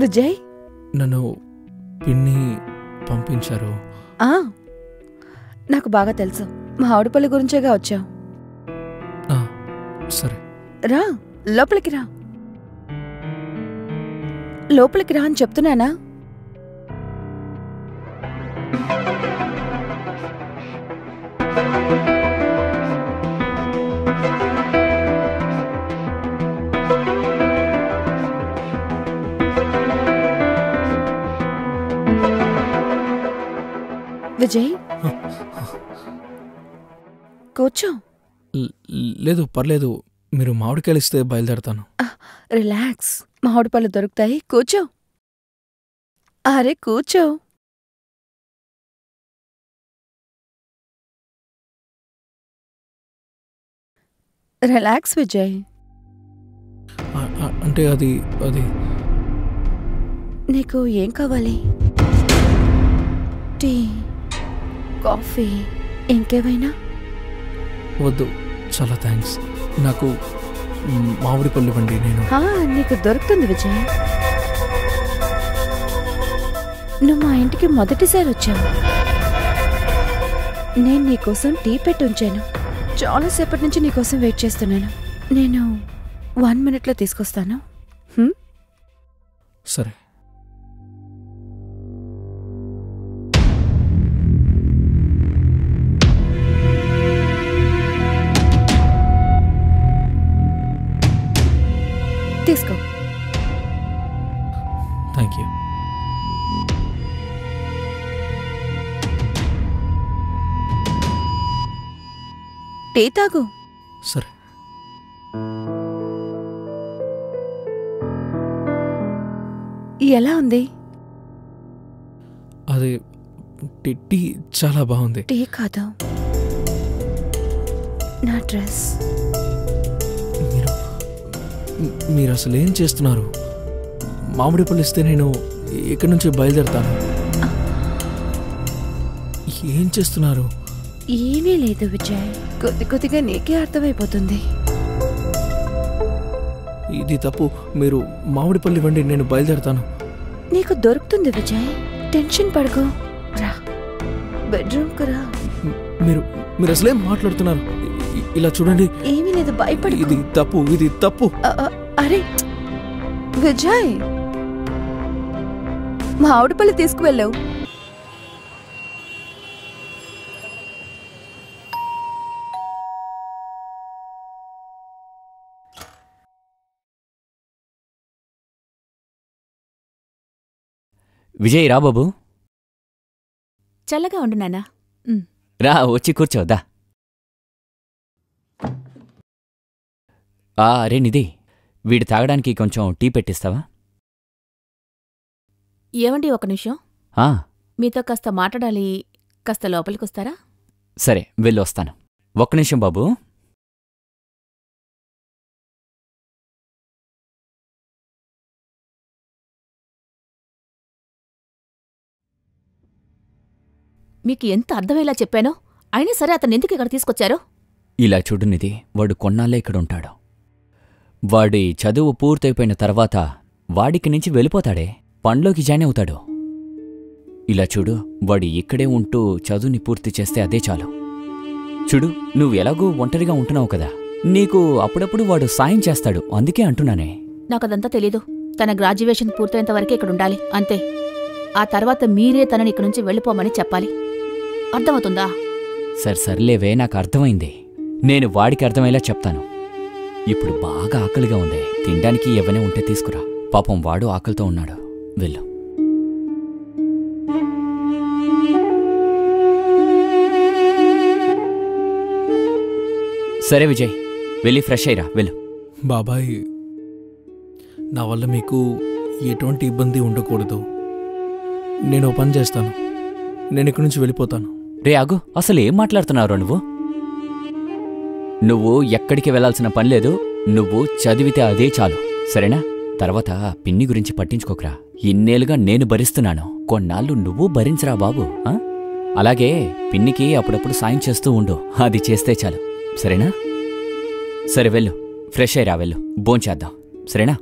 విజయ్, నన్ను పిన్ని పంపించారు. నాకు బాగా తెలుసు. మా ఆవిడపల్లి గురించేగా వచ్చావు. సరే రా, లోపలికి రా. లోపలికి రా అని చెప్తున్నానా? విజయ్, కూర్చో. లేదు, పర్లేదు. మీరు మామిడికాయలు ఇస్తే బయలుదేరతాను. రిలాక్స్, మామిడి పళ్ళు దొరుకుతాయి. కూర్చో. అరే కూర్చో. రిలాక్స్ విజయ్. అంటే అది నీకు ఏం కావాలి? టీ, కాఫీ, ఇంకేమైనా? వద్దు, చాలా థ్యాంక్స్. నాకు మామిడి పళ్ళు ఇవ్వండి. నేను నీకు దొరుకుతుంది విజయ్. నువ్వు మా ఇంటికి మొదటిసారి వచ్చావు. నేను నీకోసం టీ పెట్టి ఉంచాను. చాలాసేపటి నుంచి నీకోసం వెయిట్ చేస్తున్నాను. నేను 1 minute తీసుకొస్తాను. సరే. తీసుకో. Thank you. టీ తాగు. సరే. ఎలా ఉంది? అది టీ చాలా బాగుంది. టీ కాదు, నా డ్రెస్. మీరు అసలు ఏం చేస్తున్నారు? మామిడి పళ్ళు ఇస్తే నేను ఇక్కడి నుంచి బయలుదేరతాను. ఏం చేస్తున్నారు? ఏమీ లేదు విజయ్, కొద్దిగా నీకే అర్థమైపోతుంది. ఇది తప్పు. మీరు మామిడి పళ్ళు ఇవ్వండి, నేను బయలుదేరతాను. నీకు దొరుకుతుంది విజయ్, టెన్షన్ పడకు. రా, బెడ్రూమ్ కు రా. మీరు అసలేం మాట్లాడుతున్నారు? ఇలా చూడండి. ఏమీ లేదు, భయపడు. ఇది తప్పు. అరే విజయ్, మా ఆవిడపల్లి తీసుకువెళ్ళావు. విజయ్, రా బాబు. చల్లగా ఉండు నాన్నా. రా, వచ్చి కూర్చోద్దా. అరే నిధి, వీడి తాగడానికి కొంచెం టీ పెట్టిస్తావా? ఏమండి, ఒక నిమిషం. మీతో కాస్త మాట్లాడాలి. కాస్త లోపలికొస్తారా? సరే, వెళ్ళి వస్తాను. ఒక్క నిమిషం బాబు. మీకు ఎంత అర్థమయ్యేలా చెప్పానో, అయినా సరే అతను ఎందుకు ఇక్కడ తీసుకొచ్చారో? ఇలా చూడు నిధి, వాడు కొన్నాళ్ళే ఇక్కడుంటాడు. వాడి చదువు పూర్తయిపోయిన తర్వాత వాడికి నుంచి వెళ్ళిపోతాడే, పనిలోకి జాయిన్ అవుతాడు. ఇలా చూడు, వాడు ఇక్కడే ఉంటూ చదువుని పూర్తి చేస్తే అదే చాలు. చూడు, నువ్వు ఎలాగూ ఒంటరిగా ఉంటున్నావు కదా, నీకు అప్పుడప్పుడు వాడు సాయం చేస్తాడు. అందుకే అంటున్నానే. నాకదంతా తెలీదు. తన గ్రాడ్యుయేషన్ పూర్తయ్యేంత వరకే ఇక్కడుండాలి, అంతే. ఆ తర్వాత మీరే తనని ఇక్కడి నుంచి వెళ్ళిపోమని చెప్పాలి. అర్థమవుతుందా? సర్లేవే, నాకు అర్థమైంది. నేను వాడికి అర్థమయ్యేలా చెప్తాను. ఇప్పుడు బాగా ఆకలిగా ఉంది, తినడానికి ఏవైనా ఉంటే తీసుకురా. పాపం వాడు ఆకలితో ఉన్నాడు. వెళ్ళు. సరే విజయ్, వెళ్ళి ఫ్రెష్ అయ్యిరా, వెళ్ళు. బాబాయ్, నా వల్ల మీకు ఎటువంటి ఇబ్బంది ఉండకూడదు. నేను ఓ పని చేస్తాను. నేను ఇక్కడి నుంచి వెళ్ళిపోతాను. రే ఆగు, అసలు ఏం మాట్లాడుతున్నావు నువ్వు? నువ్వు ఎక్కడికి వెళ్లాల్సిన పనిలేదు. నువ్వు చదివితే అదే చాలు, సరేనా? తర్వాత పిన్ని గురించి పట్టించుకోకరా. ఇన్నేళ్లుగా నేను భరిస్తున్నాను, కొన్నాళ్ళు నువ్వు భరించరా బాబు. అలాగే పిన్నికి అప్పుడప్పుడు సాయం చేస్తూ ఉండు, అది చేస్తే చాలు, సరేనా? సరే వెళ్ళు, ఫ్రెష్ అయ్యిరా, వెళ్ళు, భోంచేద్దాం, సరేనా?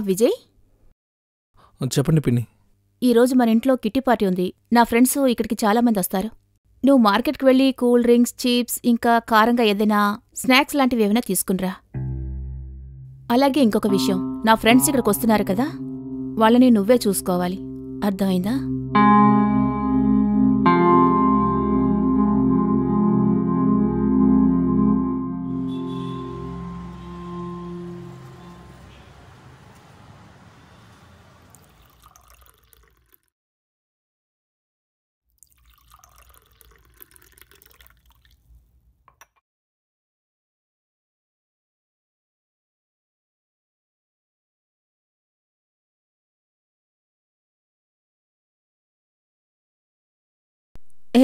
విజయ్, చెప్పండి పిన్ని. ఈరోజు మన ఇంట్లో కిట్టి పార్టీ ఉంది. నా ఫ్రెండ్స్ ఇక్కడికి చాలామంది వస్తారు. నువ్వు మార్కెట్కి వెళ్ళి కూల్ డ్రింక్స్, చిప్స్, ఇంకా కారంగా ఏదైనా స్నాక్స్ లాంటివి ఏమైనా తీసుకునిరా. అలాగే ఇంకొక విషయం, నా ఫ్రెండ్స్ ఇక్కడికి వస్తున్నారు కదా, వాళ్ళని నువ్వే చూసుకోవాలి. అర్థమైందా?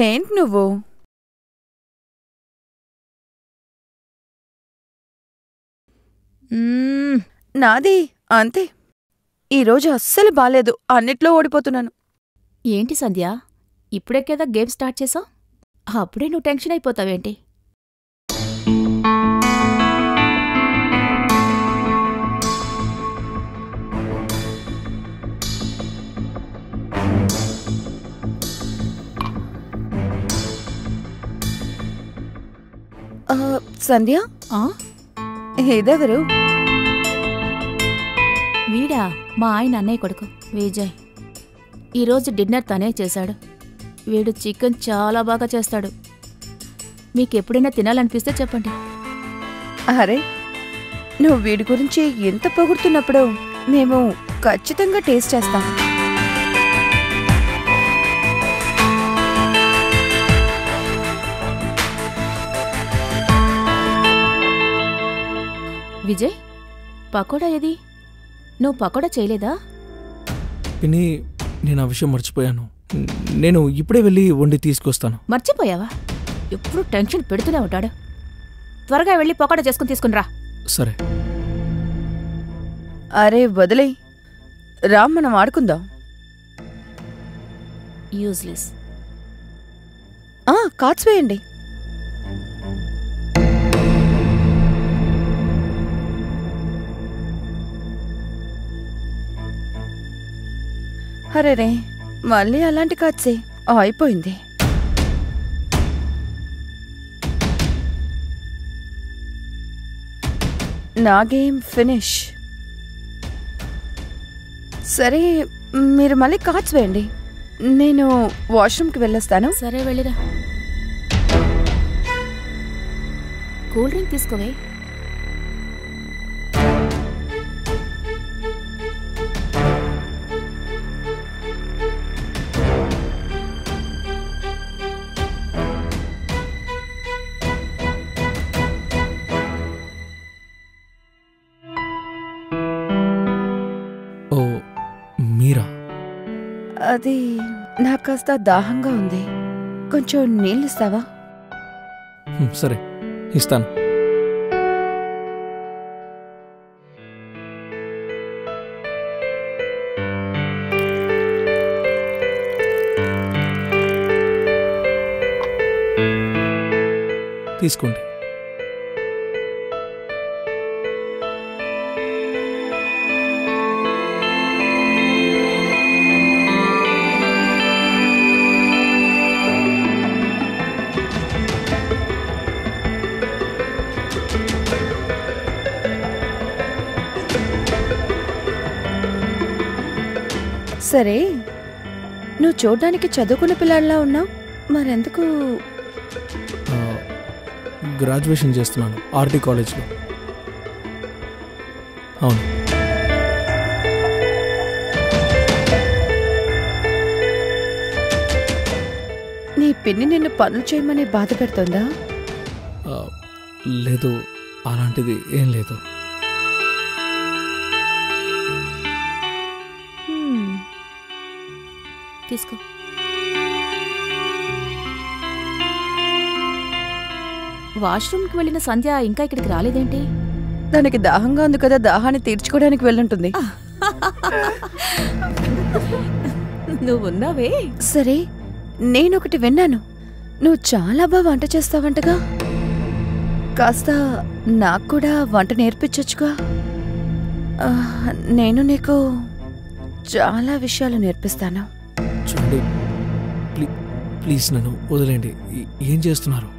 ఏంటి నువ్వు? నాది అంతే. ఈరోజు అస్సలు బాలేదు, అన్నిట్లో ఓడిపోతున్నాను. ఏంటి సంధ్య, ఇప్పుడే కదా గేమ్ స్టార్ట్ చేసావు, అప్పుడే నువ్వు టెన్షన్ అయిపోతావేంటి? సంధ్య, ఇదెవరు? వీడా మా ఆయన అన్నయ్య కొడుకు విజయ్. ఈరోజు డిన్నర్ తనే చేశాడు. వీడు చికెన్ చాలా బాగా చేస్తాడు. మీకెప్పుడైనా తినాలనిపిస్తే చెప్పండి. అరే, నువ్వు వీడి గురించి ఎంత పొగుడుతున్నప్పుడు మేము ఖచ్చితంగా టేస్ట్ చేస్తాం. విజయ్, పకోడా ఏది? నువ్వు పకోడా చేయలేదా? పిన్ని, నేను ఆ విషయం మర్చిపోయాను. నేను ఇప్పుడే వెళ్ళి వండి తీసుకొస్తాను. మర్చిపోయావా? ఎప్పుడు టెన్షన్ పెడుతూనే ఉంటాడు. త్వరగా వెళ్ళి పకోడా చేసుకుని తీసుకునిరా. సరే. అరే వదిలే, రామ్, మనం ఆడుకుందాం. యూజ్లెస్. కార్డ్స్ వేయండి. అరే రే, మళ్ళీ అలాంటి కార్డ్సే. అయిపోయింది. నా గేమ్ ఫినిష్. సరే, మీరు మళ్ళీ కార్డ్స్ వేయండి. నేను వాష్రూమ్కి వెళ్ళొస్తాను. సరే, వెళ్ళిరా. కూల్ డ్రింక్ తీసుకోవే. అది నాకు కాస్త దాహంగా ఉంది, కొంచెం నీళ్ళు ఇస్తావా? సరే, ఇస్తాను. తీసుకోండి. సరే, నువ్వు చూడ్డానికి చదువుకున్న పిల్లాడిలా ఉన్నావు, మరెందుకు? గ్రాడ్యుయేషన్ చేస్తున్నాను ఆర్టీ కాలేజ్లో. అవును. నీ పిన్ని నిన్ను పనులు చేయమని బాధ పెడుతుందా? లేదు, అలాంటిది ఏం లేదు. తీసుకో. వాష్రూమ్కి వెళ్ళిన సంధ్య ఇంకా ఇక్కడికి రాలేదేంటి? దానికి దాహంగా ఉంది కదా, దాహాన్ని తీర్చుకోవడానికి వెళ్ళుంటుంది. నువ్వున్నావే. సరే, నేనొకటి విన్నాను, నువ్వు చాలా బాగా వంట చేస్తావంటగా. కాస్త నాకు కూడా వంట నేర్పించొచ్చుగా. ఆ, నేను నీకు చాలా విషయాలు నేర్పిస్తాను. చూడండి, ప్లీజ్ నన్ను వదిలేండి. ఏం చేస్తున్నారు?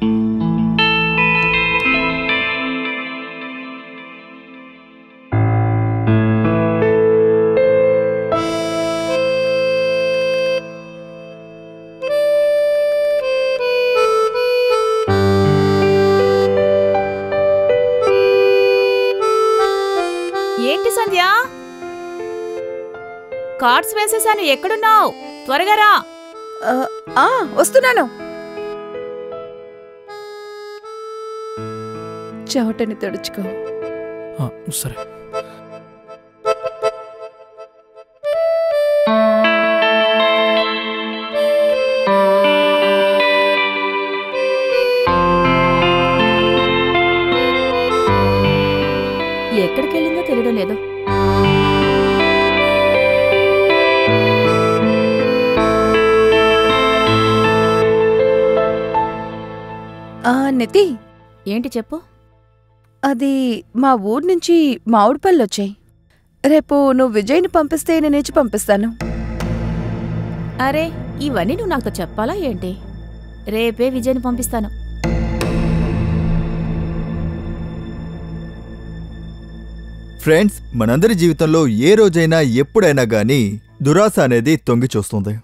ఏంటి సంధ్య? కార్డ్స్ వేసేసాను, ఎక్కడున్నావు? త్వరగా రా. వస్తున్నాను. చెవటని తుడుచుకో. సరే. ఎక్కడికి వెళ్ళిందో తెలియడం లేదు. నితి, ఏంటి చెప్పు. అది మా ఊరు నుంచి మామిడి పళ్ళు వచ్చాయి. రేపు నువ్వు విజయ్ని పంపిస్తే నేనేచి పంపిస్తాను. అరే, ఇవన్నీ నువ్వు నాతో చెప్పాలా ఏంటి? రేపే విజయ్ని పంపిస్తాను. ఫ్రెండ్స్, మనందరి జీవితంలో ఏ రోజైనా ఎప్పుడైనా గానీ దురాశ అనేది తొంగి చూస్తుంది.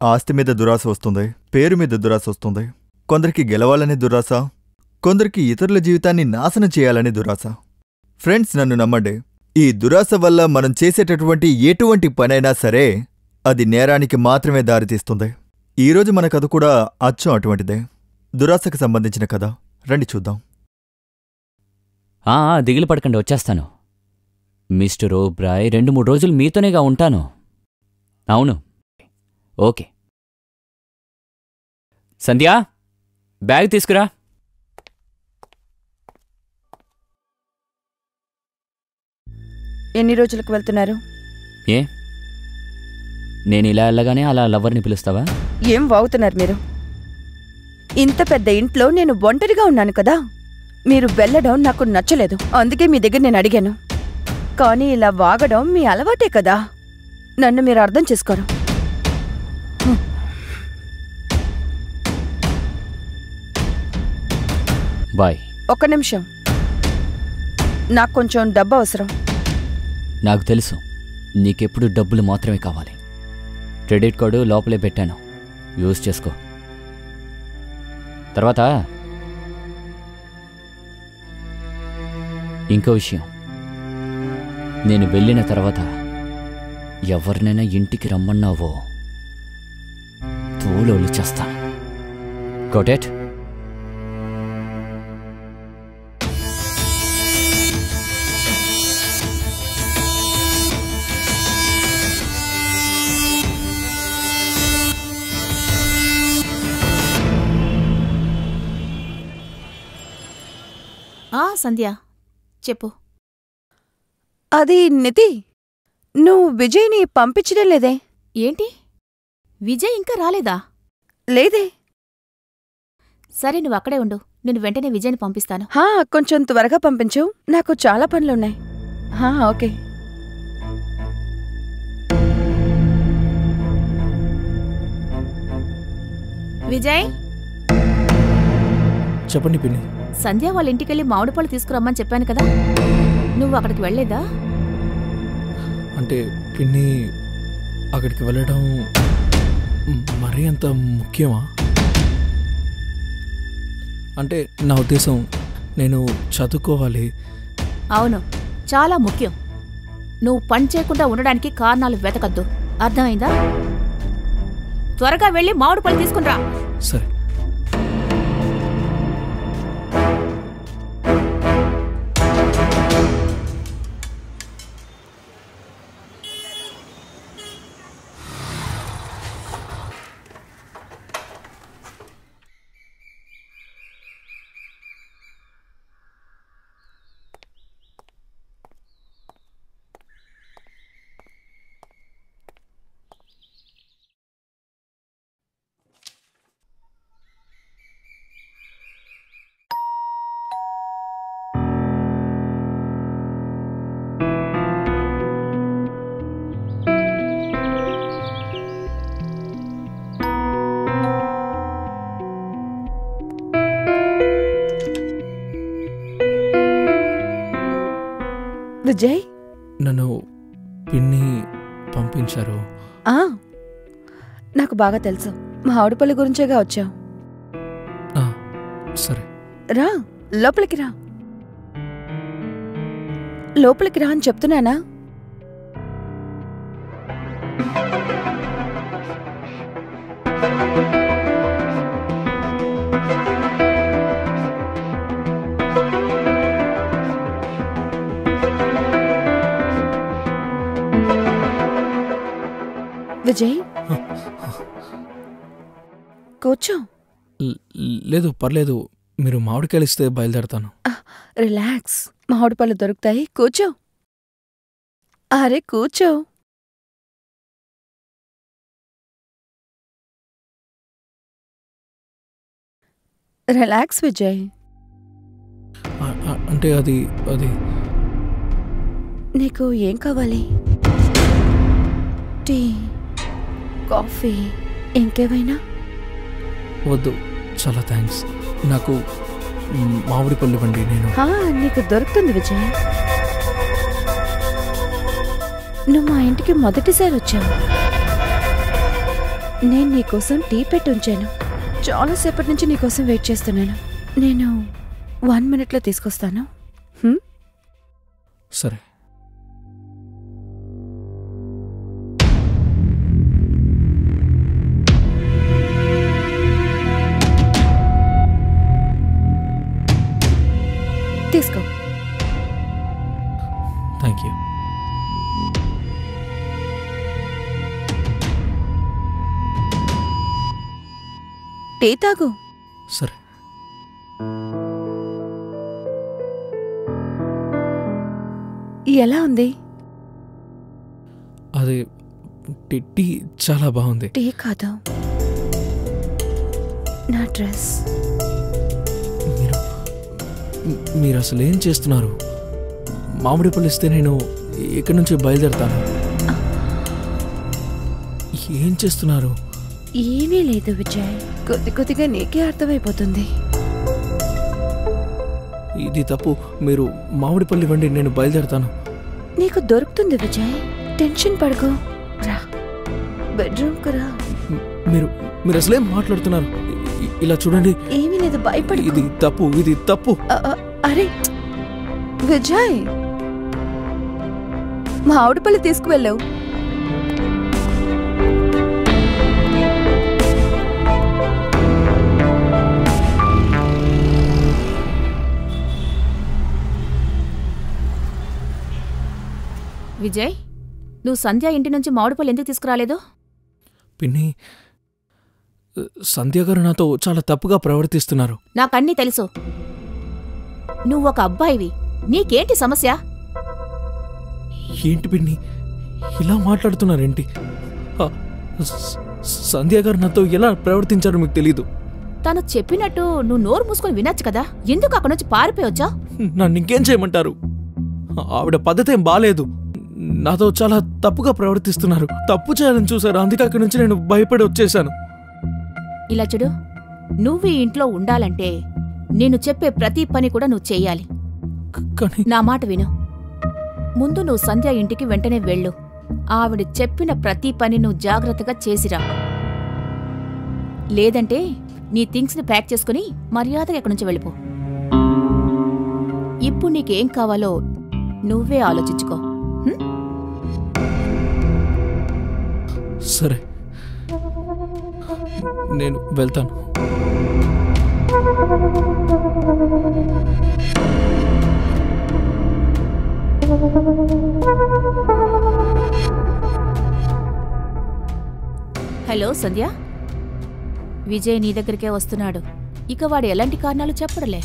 ఆస్తి మీద దురాశ వస్తుంది, పేరు మీద దురాశ వస్తుంది. కొందరికి గెలవాలనే దురాశ, కొందరికి ఇతరుల జీవితాన్ని నాశనం చేయాలనే దురాశ. ఫ్రెండ్స్, నన్ను నమ్మండి, ఈ దురాశ వల్ల మనం చేసేటటువంటి ఎటువంటి పనైనా సరే అది నేరానికి మాత్రమే దారితీస్తుంది. ఈరోజు మన కథ కూడా అచ్చం అటువంటిదే, దురాశకు సంబంధించిన కథ. రండి చూద్దాం. దిగులు పడకండి, వచ్చేస్తాను. మిస్టర్ ఓబ్రాయ్, 2-3 రోజులు మీతోనేగా ఉంటాను. అవును, ఓకే. సంధ్యా, బ్యాగ్ తీసుకురా. ఎన్ని రోజులకు వెళ్తున్నారు? ఏ, నేను ఇలా వెళ్ళగానే అలా లవర్ని పిలుస్తావా? ఏం వాగుతున్నారు మీరు? ఇంత పెద్ద ఇంట్లో నేను ఒంటరిగా ఉన్నాను కదా. మీరు వెళ్ళడం నాకు నచ్చలేదు, అందుకే మీ దగ్గర నేను అడిగాను. కానీ ఇలా వాగడం మీ అలవాటే కదా. నన్ను మీరు అర్థం చేసుకోరు. బాయ్. ఒక్క నిమిషం, నాకు కొంచెం డబ్బు అవసరం. నాకు తెలుసు, నీకెప్పుడు డబ్బులు మాత్రమే కావాలి. క్రెడిట్ కార్డు లోపలే పెట్టాను, యూజ్ చేసుకో. తర్వాత ఇంకో విషయం, నేను వెళ్ళిన తర్వాత ఎవరినైనా ఇంటికి రమ్మన్నావో తోలోళ్ళు చేస్తాను. Got it? సంధ్య, చెప్పు. అది నితి, నువ్వు విజయ్ని పంపించడం లేదే? ఏంటి, విజయ్ ఇంకా రాలేదా? లేదే. సరే, నువ్వు అక్కడే ఉండు, నేను వెంటనే విజయ్ని పంపిస్తాను. కొంచెం త్వరగా పంపించు, నాకు చాలా పనులున్నాయి. ఓకే. విజయ్, చెప్పండి పిన్ని. సంధ్య వాళ్ళ ఇంటికెళ్ళి మామిడి పళ్ళు తీసుకురమ్మని చెప్పాను కదా, నువ్వు అక్కడికి వెళ్ళలేదా? అంటే పిన్ని, అక్కడికి వెళ్ళడం మరీ అంత ముఖ్యమా? అంటే నా ఉద్దేశం, నేను చదువుకోవాలి. అవును, చాలా ముఖ్యం. నువ్వు పని చేయకుండా ఉండడానికి కారణాలు వెతకద్దు, అర్థమైందా? త్వరగా వెళ్ళి మామిడి పళ్ళు తీసుకునిరా. సరే. విజయ్. నన్ను పిన్ని పంపించారు. ఆ, నాకు బాగా తెలుసు. మా ఆవిడపల్లి గురించేగా వచ్చావు. ఆ, సరే. రా, లోపలికి రా. లోపలికి రా అని చెప్తున్నానా? విజయ్, కూర్చో. లేదు, పర్లేదు. మీరు మామిడికాయలు ఇస్తే బయలుదేరతాను. రిలాక్స్, మామిడి పళ్ళు దొరుకుతాయి. కూర్చో. అరే కూర్చో. రిలాక్స్ విజయ్. అంటే అది నీకు ఏం కావాలి? టీ, కాఫీ, ఇంకేమైనా? వద్దు, చాలా థ్యాంక్స్. నాకు మామిడి పళ్ళు ఇవ్వండి. నీకు దొరుకుతుంది విజయ్. నువ్వు మా ఇంటికి మొదటిసారి వచ్చావు. నేను నీకోసం టీ పెట్టి ఉంచాను. చాలాసేపటి నుంచి నీకోసం వెయిట్ చేస్తున్నాను. నేను 1 minute తీసుకొస్తాను. సరే. తీసుకో. Thank you. టీ తాగు. సరే. ఎలా ఉంది? అది టీ చాలా బాగుంది. టీ కాదు, నా డ్రెస్. మీరు అసలు ఏం చేస్తున్నారు? మామిడి పళ్ళు ఇస్తే నేను ఇక్కడి నుంచి బయలుదేరతాను. ఏం చేస్తున్నారు? ఏమీ లేదు విజయ్, కొద్దిగా నీకే అర్థమైపోతుంది. ఇది తప్పు. మీరు మామిడి పళ్ళు ఇవ్వండి, నేను బయలుదేరతాను. నీకు దొరుకుతుంది విజయ్, టెన్షన్ పడుకో. రా, బెడ్రూమ్కు రా. మీరు అసలేం మాట్లాడుతున్నారు? ఇలా చూడండి. ఏమీ లేదు, భయపడు. ఇది తప్పు. అరే విజయ్, మా ఆవిడపల్లి తీసుకువెళ్ళావు. విజయ్, నువ్వు సంధ్య ఇంటి నుంచి మామిడిపళ్ళు ఎందుకు తీసుకురాలేదు? పిన్ని, సంధ్య గారు నాతో చాలా తప్పుగా ప్రవర్తిస్తున్నారు. నాకన్నీ తెలుసు. నువ్వొక అబ్బాయివి, నీకేంటి సమస్య? ఏంటి పిన్ని ఇలా మాట్లాడుతున్నారేంటి? సంధ్య గారు నాతో ఎలా ప్రవర్తించారో మీకు తెలీదు. తను చెప్పినట్టు నువ్వు నోరు మూసుకొని వినొచ్చు కదా, ఎందుకు అక్కడి నుంచి పారిపోయొచ్చా? నన్ను ఇంకేం చేయమంటారు? ఆవిడ పద్ధతి ఏం బాలేదు. నాతో చాలా తప్పుగా ప్రవర్తిస్తున్నారు. తప్పు చేయాలని చూశారు, అందుకే అక్కడి నుంచి నేను భయపడి వచ్చేశాను. ఇలా చూడు, నువ్వు ఈ ఇంట్లో ఉండాలంటే నేను చెప్పే ప్రతి పని కూడా నువ్వు చెయ్యాలి. కానీ నా మాట విను. ముందు నువ్వు సంధ్య ఇంటికి వెంటనే వెళ్ళు. ఆవిడ చెప్పిన ప్రతి పని నువ్వు జాగ్రత్తగా చేసిరా. లేదంటే నీ థింగ్స్ని ప్యాక్ చేసుకుని మర్యాదగా ఎక్కడి నుంచి వెళ్ళిపో. ఇప్పుడు నీకేం కావాలో నువ్వే ఆలోచించుకో. సరే, నేను వెళ్తాను. హలో సంధ్య, విజయ్ నీ దగ్గరికే వస్తున్నాడు. ఇక వాడు ఎలాంటి కారణాలు చెప్పడలే.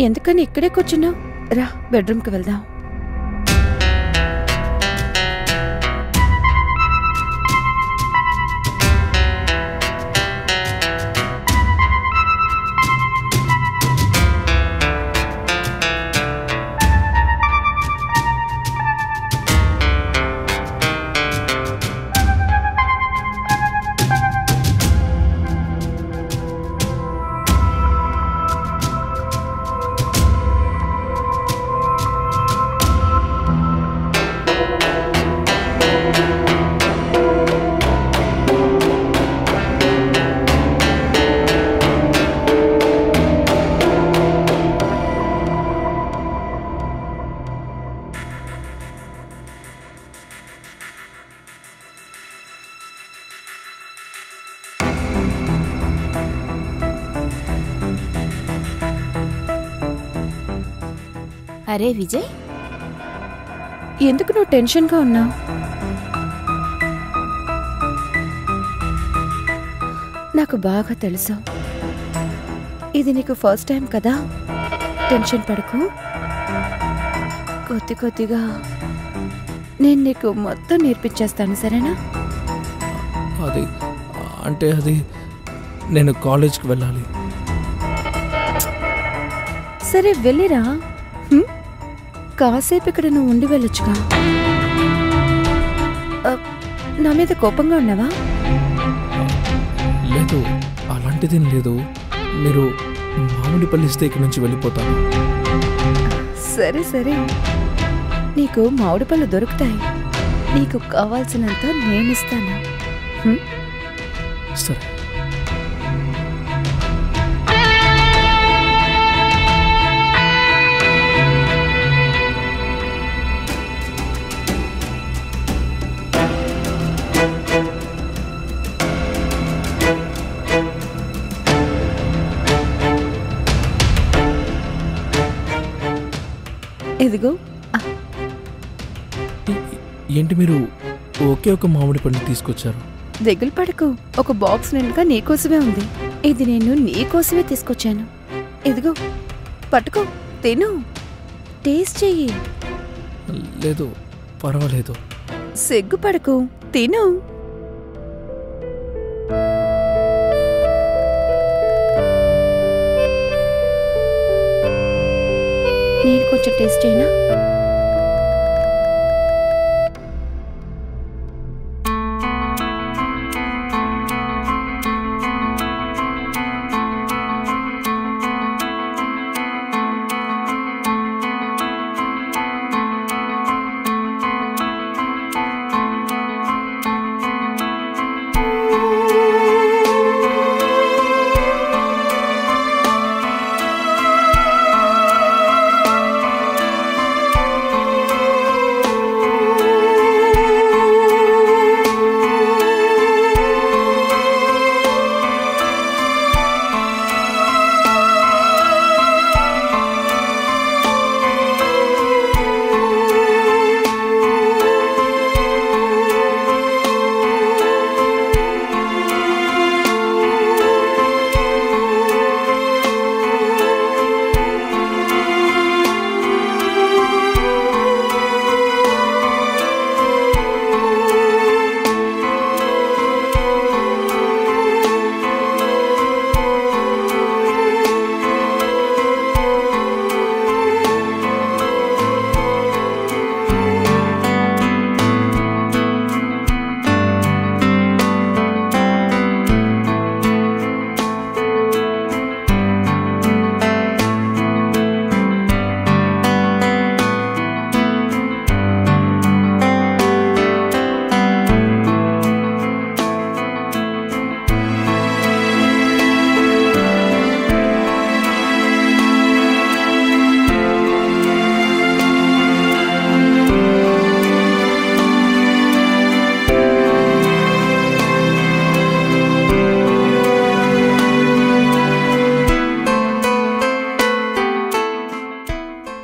ఎందుకని ఇక్కడే కూర్చున్నావు? రా, బెడ్రూమ్కి వెళ్దాం. అరే విజయ్, ఎందుకు నువ్వు టెన్షన్గా ఉన్నావు? నాకు బాగా తెలుసు, ఇది నీకు ఫస్ట్ టైం కదా. టెన్షన్ పడకు. కొద్ది కొద్దిగా నేను నీకు మొత్తం నేర్పించేస్తాను, సరేనా? అది నేను కాలేజ్కి వెళ్ళాలి. సరే వెళ్ళిరా. కాసేపు ఇక్కడ నువ్వు ఉండి వెళ్ళొచ్చుగా. నా మీద కోపంగా ఉన్నావా? లేదు, అలాంటిదేం లేదు. మీరు మామిడి పళ్ళు ఇస్తే ఇక్కడి నుంచి వెళ్ళిపోతాను. సరే సరే, నీకు మామిడి పళ్ళు దొరుకుతాయి. నీకు కావాల్సినంత నేనిస్తాను. సరే. ఇదిగో. ఏంటి మీరు ఒకే ఒక మామిడి పండు తీసుకొచ్చారు? దిగులు పడకు, ఒక బాక్స్ నిండుగా నీకోసమే ఉంది. ఇది నేను నీకోసమే తీసుకొచ్చాను. ఇదిగో పట్టుకో, తిను, టేస్ట్ చెయ్యి. లేదు, పర్వాలేదు. సిగ్గుపడకు, తిను. నేను కొంచెం టేస్ట్ చేయనా?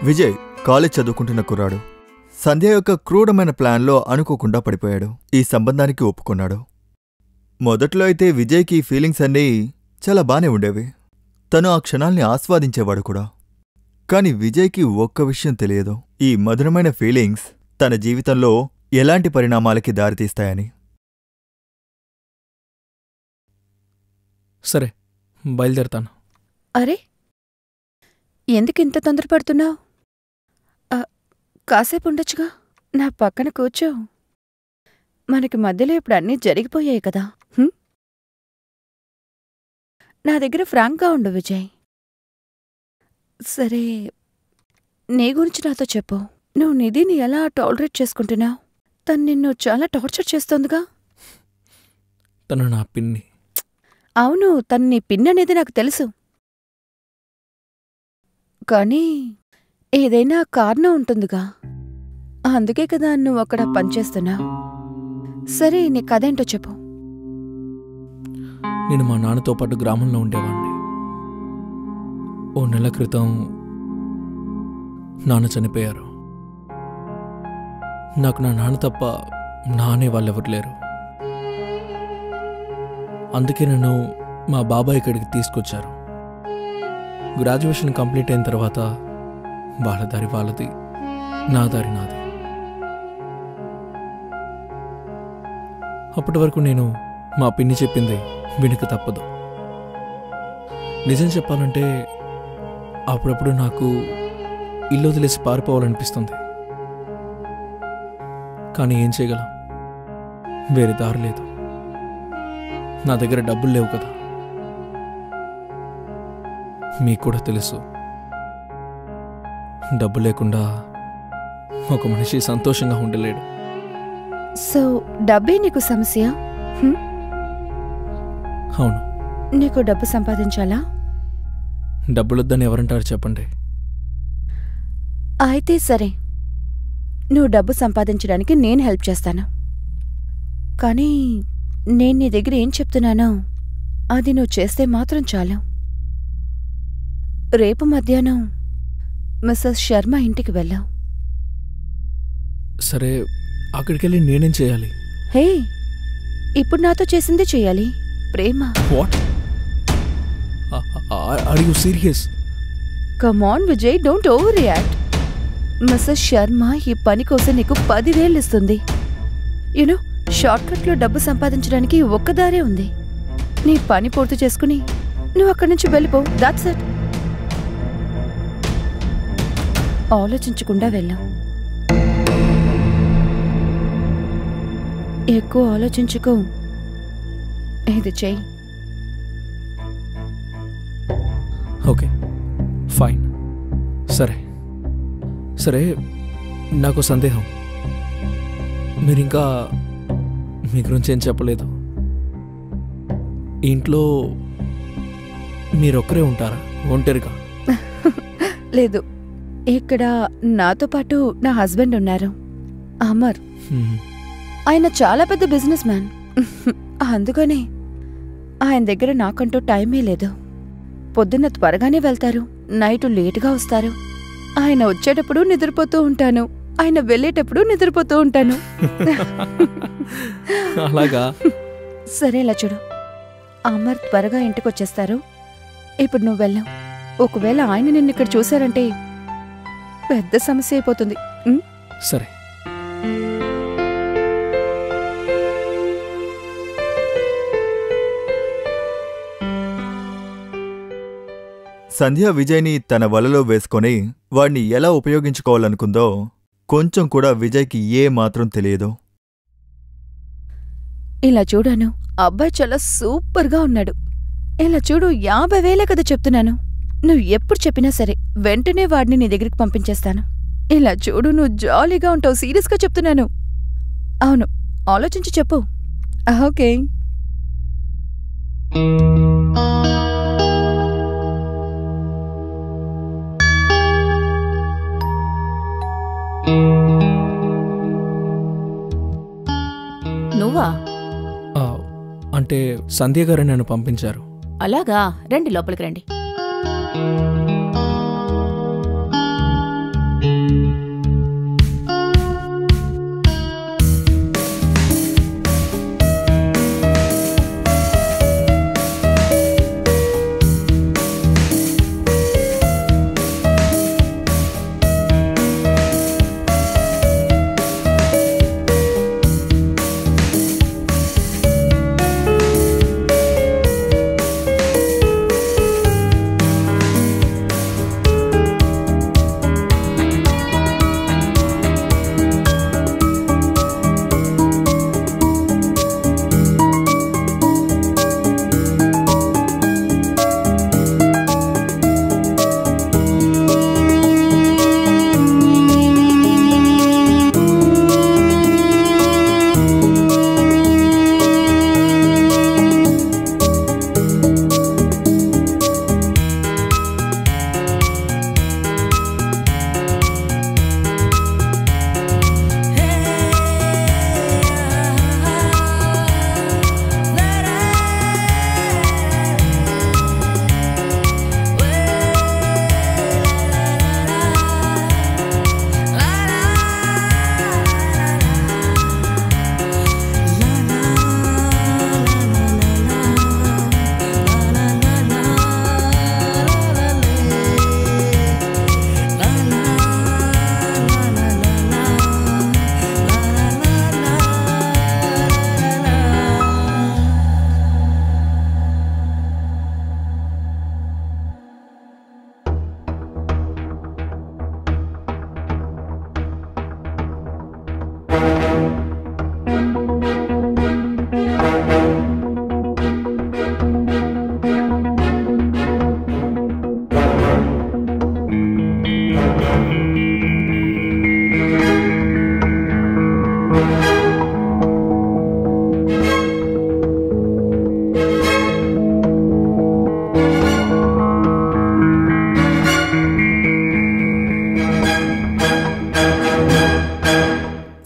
విజయ్ కాలేజ్ చదువుకుంటున్న కుర్రాడు. సంధ్య యొక్క క్రూరమైన ప్లాన్లో అనుకోకుండా పడిపోయాడు. ఈ సంబంధానికి ఒప్పుకున్నాడు. మొదట్లో అయితే విజయ్కి ఈ ఫీలింగ్స్ అన్నీ చాలా బానే ఉండేవి. తను ఆ క్షణాల్ని ఆస్వాదించేవాడు కూడా. కాని విజయ్కి ఒక్క విషయం తెలియదు, ఈ మధురమైన ఫీలింగ్స్ తన జీవితంలో ఎలాంటి పరిణామాలకి దారితీస్తాయని. సరే, బయలుదేరతాను. అరే, ఎందుకింత తొందరపడుతున్నావు? కాసేపు ఉండొచ్చుగా, నా పక్కన కూర్చో. మనకి మధ్యలో ఇప్పుడు అన్నీ జరిగిపోయాయి కదా. నా దగ్గర ఫ్రాంక్గా ఉండు విజయ్. సరే, నీ గురించి నాతో చెప్పు. నువ్వు నిధిని ఎలా టాలరేట్ చేసుకుంటున్నావు? తను నిన్ను చాలా టార్చర్ చేస్తోందిగా. తను నా పిన్ని. అవును, తను నీ పిన్ అనేది నాకు తెలుసు. కానీ ఏదైనా కారణం ఉంటుందిగా, అందుకే కదా నువ్వు అక్కడ పనిచేస్తున్నావు. సరే, నీ కథేంటో చెప్పు. నేను మా నాన్నతో పాటు గ్రామంలో ఉండేవాడిని. ఓ నెల క్రితం నాన్న చనిపోయారు. నాకు నా నాన్న తప్ప నానే వాళ్ళెవరు లేరు. అందుకే నన్ను మా బాబాయ్ ఇక్కడికి తీసుకొచ్చారు. గ్రాడ్యుయేషన్ కంప్లీట్ అయిన తర్వాత వాళ్ళ దారి వాళ్ళది, నా దారి నాది. అప్పటి వరకు నేను మా పిన్ని చెప్పింది వినక తప్పదు. నిజం చెప్పాలంటే అప్పుడప్పుడు నాకు ఇల్లు వదిలేసి పారిపోవాలనిపిస్తుంది. కానీ ఏం చేయగలం, వేరే దారి లేదు. నా దగ్గర డబ్బులు లేవు కదా. మీకు కూడా తెలుసు, డబ్బు లేకుండా ఒక మనిషి సంతోషంగా ఉండలేడు. సో డబ్బే నీకు సమస్య? అవును. నీకు డబ్బు సంపాదించాలా? డబ్బులొద్దని ఎవరంటారు చెప్పండి. అయితే సరే, నువ్వు డబ్బు సంపాదించడానికి నేను హెల్ప్ చేస్తాను. కానీ నేను నీ దగ్గర ఏం చెప్తున్నానో అది నువ్వు చేస్తే మాత్రం చాలు. రేపు మధ్యాహ్నం మిస్సెస్ శర్మ ఇంటికి వెళ్ళావు. సరే, అక్కడికెళ్ళి నేనేం చేయాలి? హే, ఇప్పుడు నాతో చేసింది చెయ్యాలి. Prema. What? Are you serious? Come on Vijay, don't overreact. Mrs Sharma ఈ పని కోసం నీకు 10,000 ఇస్తుంది. యూనో, షార్ట్కట్లో డబ్బు సంపాదించడానికి ఒక్కదారే ఉంది. నీ పని పూర్తి చేసుకుని నువ్వు అక్కడి నుంచి వెళ్ళిపో. That's it. ఆలోచించకుండా వెళ్ళావు. ఎక్కువ ఆలోచించుకో. ఇది చెయ్యి. Okay, fine. సరే సరే, నాకు సందేహం. మీరింకా మీ గురించి ఏం చెప్పలేదు. ఇంట్లో మీరొక్కరే ఉంటారా, ఒంటరిగా? లేదు, ఇక్కడ నాతో పాటు నా హస్బెండ్ ఉన్నారు, అమర్. ఆయన చాలా పెద్ద బిజినెస్ మ్యాన్. అందుకనే ఆయన దగ్గర నాకంటూ టైమే లేదు. పొద్దున్న త్వరగానే వెళ్తారు, నైటు లేటుగా వస్తారు. ఆయన వచ్చేటప్పుడు నిద్రపోతూ ఉంటాను, ఆయన వెళ్ళేటప్పుడు నిద్రపోతూ ఉంటాను. అలాగా? సరే, ఇలా చూడు, అమర్ త్వరగా ఇంటికొచ్చేస్తారు. ఇప్పుడు నువ్వు వెళ్ళావు. ఒకవేళ ఆయన నిన్ను ఇక్కడ చూశారంటే పెద్ద సమస్య అయిపోతుంది. సరే. సంధ్య విజయ్ని తన వలలో వేసుకొని వాణ్ణి ఎలా ఉపయోగించుకోవాలనుకుందో కొంచెం కూడా విజయ్కి ఏ మాత్రం తెలియదు. ఇలా చూడాను, అబ్బాయి చాలా సూపర్గా ఉన్నాడు. ఇలా చూడు, 50,000 కదా చెప్తున్నాను. నువ్వు ఎప్పుడు చెప్పినా సరే వెంటనే వాడిని నీ దగ్గరికి పంపించేస్తాను. ఇలా చూడు, నువ్వు జాలీగా ఉంటావు. సీరియస్గా చెప్తున్నాను. అవును, ఆలోచించి చెప్పు. ఓకే. నువ్వా? అంటే సంధ్య గారు నన్ను పంపించారు. అలాగా, రండి, లోపలికి రండి.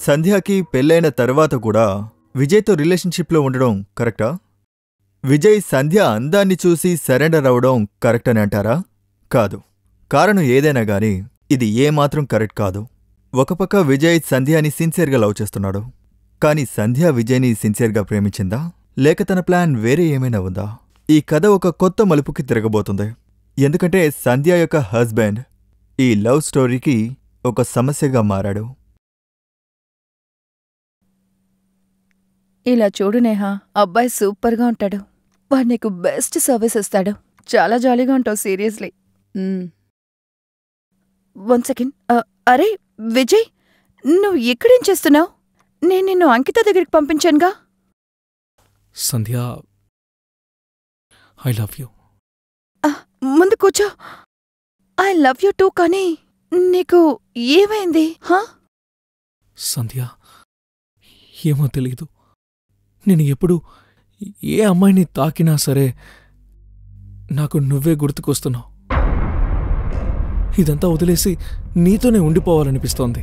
సంధ్యాకి పెళ్ళైన తర్వాత కూడా విజయ్తో రిలేషన్షిప్లో ఉండడం కరెక్టా? విజయ్ సంధ్య అందాన్ని చూసి సరెండర్ అవడం కరెక్ట్ అని అంటారా? కాదు. కారణం ఏదైనా గాని ఇది ఏమాత్రం కరెక్ట్ కాదు. ఒక పక్క విజయ్ సంధ్యాని సిన్సియర్గా లవ్ చేస్తున్నాడు. కాని సంధ్య విజయ్ని సిన్సియర్గా ప్రేమించిందా, లేక తన ప్లాన్ వేరే ఏమైనా ఉందా? ఈ కథ ఒక కొత్త మలుపుకి తిరగబోతుంది. ఎందుకంటే సంధ్య యొక్క హస్బెండ్ ఈ లవ్ స్టోరీకి ఒక సమస్యగా మారాడు. ఇలా చూడు నేహా, అబ్బాయి సూపర్గా ఉంటాడు. వాడు నీకు బెస్ట్ సర్వీస్ ఇస్తాడు. చాలా జాలీగా ఉంటావు సీరియస్లీ. 1 సెకండ్. అరే విజయ్, నువ్వు ఇక్కడేం చేస్తున్నావు? నేను నిన్ను అంకిత దగ్గరికి పంపించానుగా. సంధ్య, ఐ లవ్ యూ. ముందు కూర్చో. I love you two. కానీ నీకు ఏమైంది? సంధ్య, ఏమో తెలీదు. నేను ఎప్పుడు ఏ అమ్మాయిని తాకినా సరే నాకు నువ్వే గుర్తుకొస్తున్నావు. ఇదంతా వదిలేసి నీతోనే ఉండిపోవాలనిపిస్తోంది.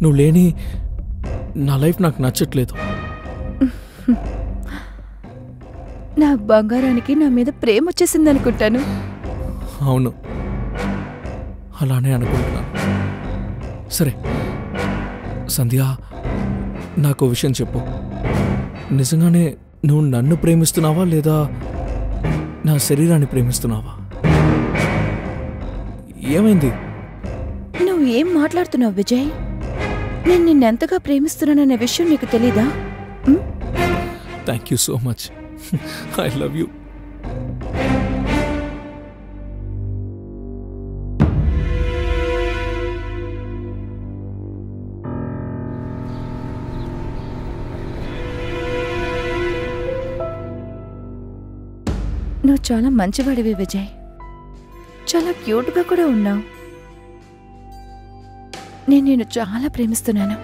నువ్వు లేని నా లైఫ్ నాకు నచ్చట్లేదు. నా బంగారానికి నా మీద ప్రేమ వచ్చేసిందనుకుంటాను. అవును, అలానే అనుకుంటున్నాను. సరే సంధ్య, నాకు విషయం చెప్పు. నిజంగానే నువ్వు నన్ను ప్రేమిస్తున్నావా లేదా నా శరీరాన్ని ప్రేమిస్తున్నావా? ఏమైంది? నువ్వు ఏం మాట్లాడుతున్నావు విజయ్? నేను నిన్నెంతగా ప్రేమిస్తున్నాననే విషయం నీకు తెలీదా? Thank you so much. I love you. నువ్వు చాలా మంచివాడివి విజయ్. చాలా క్యూట్గా కూడా ఉన్నావు. నేను నిన్ను చాలా ప్రేమిస్తున్నాను.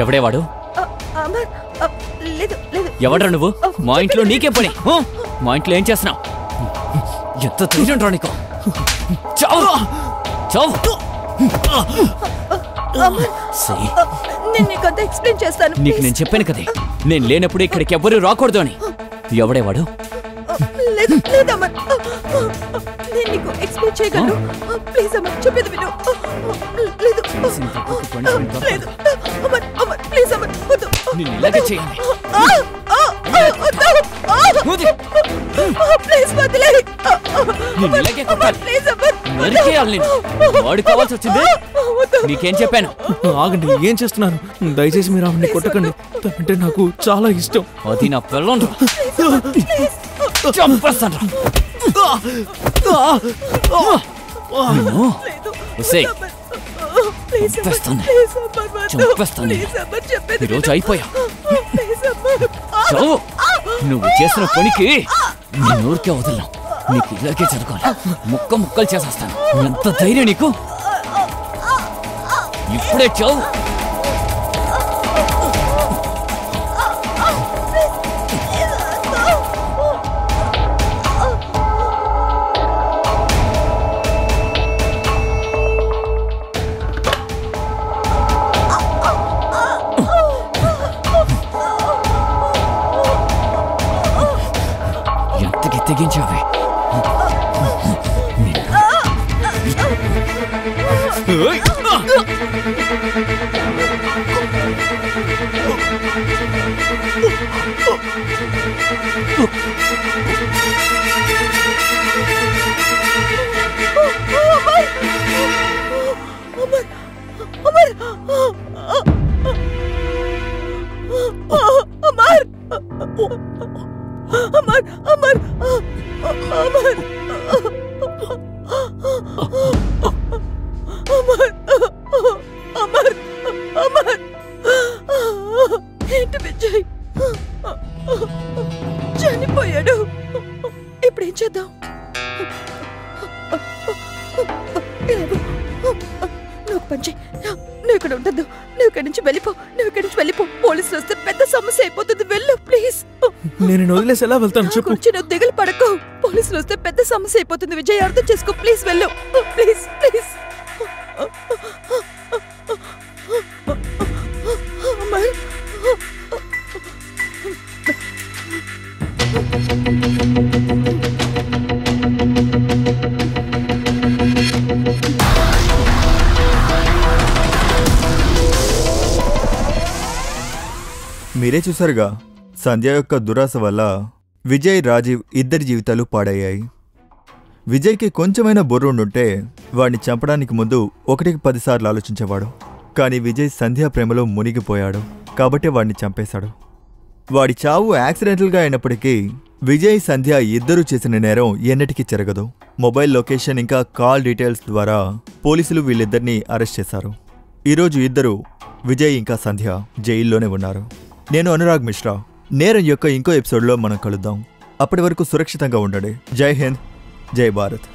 ఎవడేవాడు? ఎవడ్రా నువ్వు? మా ఇంట్లో నీకే పని. మా ఇంట్లో ఏం చేస్తున్నావు? ఎంత తెలియదురా నీకు? చావు చావు. నీకు నేను చెప్పాను కదే, నేను లేనప్పుడు ఇక్కడికి ఎవ్వరూ రాకూడదు అని. ఎవడేవాడు? నేను ఇలాగే చేయాలి. వాడు కావాల్సి వచ్చింది. నీకేం చెప్పాను? ఆగండి, ఏం చేస్తున్నారు? దయచేసి మీరు ఆవిడ్ని కొట్టకండి. అంటే నాకు చాలా ఇష్టం. అది నా పిల్లం. చంపేస్తాను. చంపేస్తాను. ఈరోజు అయిపోయా. నువ్వు చేసిన పనికి నేను ఊరికే వదలను. నీకు ఇలాగే చదువుకోవాలి. ముక్క ముక్కలు చేసేస్తాను. ఎంత ధైర్యం నీకు? ఇప్పుడే చావు. ఎంతకి తెగించావే? ఏంటి విజయ్, చనిపోయాడు. ఇప్పుడేం చేద్దాం? నువ్వు పంచి, నువ్వు ఇక్కడ ఉండద్దు. నువ్వు ఇక్కడి నుంచి వెళ్ళిపో. పోలీసులు వస్తే పెద్ద సమస్య అయిపోతుంది. వెళ్ళు ప్లీజ్. నేను వదిలేసి ఎలా వెళ్తాను చెప్పు. కొంచెం నువ్వు దిగులు పడకు. పోలీసులు వస్తే పెద్ద సమస్య అయిపోతుంది విజయ్. అర్థం చేసుకో. ప్లీజ్ వెళ్ళు. Please please. మీరే చూసారుగా, సంధ్య యొక్క దురాశ వల్ల విజయ్, రాజీవ్ ఇద్దరి జీవితాలు పాడయ్యాయి. విజయ్కి కొంచెమైనా బుర్ర ఉండుంటే వాడిని చంపడానికి ముందు 1కి 10 సార్లు ఆలోచించేవాడు. కానీ విజయ్ సంధ్య ప్రేమలో మునిగిపోయాడు కాబట్టి వాడిని చంపేశాడు. వాడి చావు యాక్సిడెంటల్గా అయినప్పటికీ విజయ్, సంధ్య ఇద్దరూ చేసిన నేరం ఎన్నటికీ చెరగదు. మొబైల్ లొకేషన్ ఇంకా కాల్ డీటెయిల్స్ ద్వారా పోలీసులు వీళ్ళిద్దరినీ అరెస్ట్ చేశారు. ఈరోజు ఇద్దరు, విజయ్ ఇంకా సంధ్య, జైల్లోనే ఉన్నారు. నేను అనురాగ్ మిశ్రా. నేరం యొక్క ఇంకో ఎపిసోడ్లో మనం కలుద్దాం. అప్పటి వరకు సురక్షితంగా ఉండండి. జై హింద్, జై భారత్.